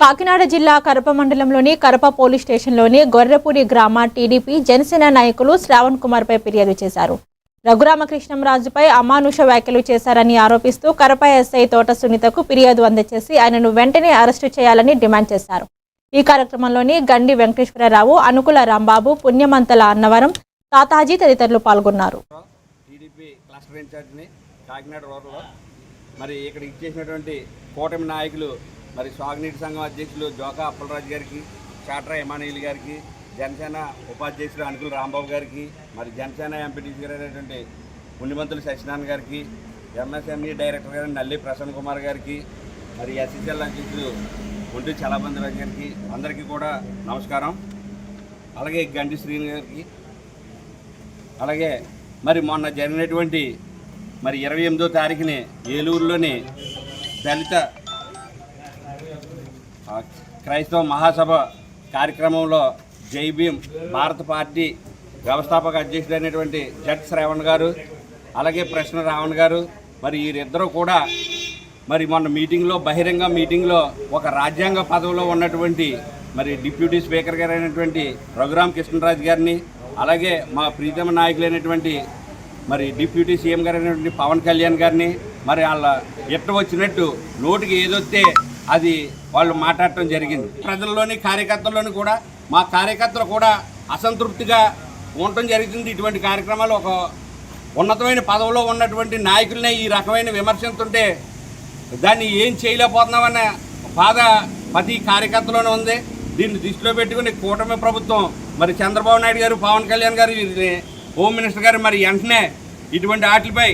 కాకినాడ జిల్లా కరప మండలంలోని కరప పోలీస్ స్టేషన్లోని గొర్రెపూడి గ్రామ టీడీపీ జనసేన నాయకులు శ్రావణ్ కుమార్పై ఫిర్యాదు చేశారు. రఘురామకృష్ణంరాజుపై అమానుష వ్యాఖ్యలు చేశారని ఆరోపిస్తూ కరప ఎస్ఐ తోట సునీతకు ఫిర్యాదు అందజేసి ఆయనను వెంటనే అరెస్టు చేయాలని డిమాండ్ చేశారు. ఈ కార్యక్రమంలోని గండి వెంకటేశ్వరరావు, అనుకుల రాంబాబు, పుణ్యమంతల అన్నవరం, తాతాజీ తదితరులు పాల్గొన్నారు. మరి ఇక్కడ ఇచ్చేసినటువంటి కూటమి నాయకులు మరి సాగునీటి సంఘం అధ్యక్షులు జోకా అప్పలరాజు గారికి, చాట్రా ఇమానుయేల్ గారికి, జనసేన ఉపాధ్యక్షులు అనుకుల రాంబాబు గారికి, మరి జనసేన ఎంపీటీసీ గారైనటువంటి పుణ్యమంతులు సత్యనారాయణ గారికి, ఎంఎస్ఎంఈ డైరెక్టర్ గారు నల్లి ప్రసన్న కుమార్ గారికి, మరి ఎస్ఎస్ఎల్ అధ్యక్షులు ఒంటి చలాబందరాజు గారికి అందరికీ కూడా నమస్కారం. అలాగే గండి శ్రీని గారికి, అలాగే మరి మొన్న జరిగినటువంటి మరి 28వ తారీఖుని ఏలూరులోని దళిత క్రైస్తవ మహాసభ కార్యక్రమంలో జై భీమ్ భారత పార్టీ వ్యవస్థాపక అధ్యక్షుడైనటువంటి జట్ శ్రావణ్ గారు, అలాగే ప్రశ్న రావణ్ గారు, మరి వీరిద్దరూ కూడా మరి మొన్న మీటింగ్లో బహిరంగ మీటింగ్లో ఒక రాజ్యాంగ పదవిలో ఉన్నటువంటి మరి డిప్యూటీ స్పీకర్ గారు అయినటువంటి రఘురామకృష్ణరాజు గారిని, అలాగే మా ప్రీతమ నాయకులైనటువంటి మరి డిప్యూటీ సీఎం గారు అయినటువంటి పవన్ కళ్యాణ్ గారిని మరి వాళ్ళ ఎట్ట వచ్చినట్టు నోటికి ఏదొస్తే అది వాళ్ళు మాట్లాడటం జరిగింది. ప్రజల్లోని కార్యకర్తల్లోని కూడా మా కార్యకర్తలు కూడా అసంతృప్తిగా ఉండటం జరుగుతుంది. ఇటువంటి కార్యక్రమాలు ఒక ఉన్నతమైన పదవిలో ఉన్నటువంటి నాయకులనే ఈ రకమైన విమర్శిస్తుంటే దాన్ని ఏం చేయలేకపోతున్నామన్న బాధ ప్రతి కార్యకర్తలోనే ఉంది. దీన్ని దృష్టిలో పెట్టుకుని కూటమి ప్రభుత్వం మరి చంద్రబాబు నాయుడు గారు, పవన్ కళ్యాణ్ గారు, హోమ్ మినిస్టర్ గారు మరి వెంటనే ఇటువంటి వాటిపై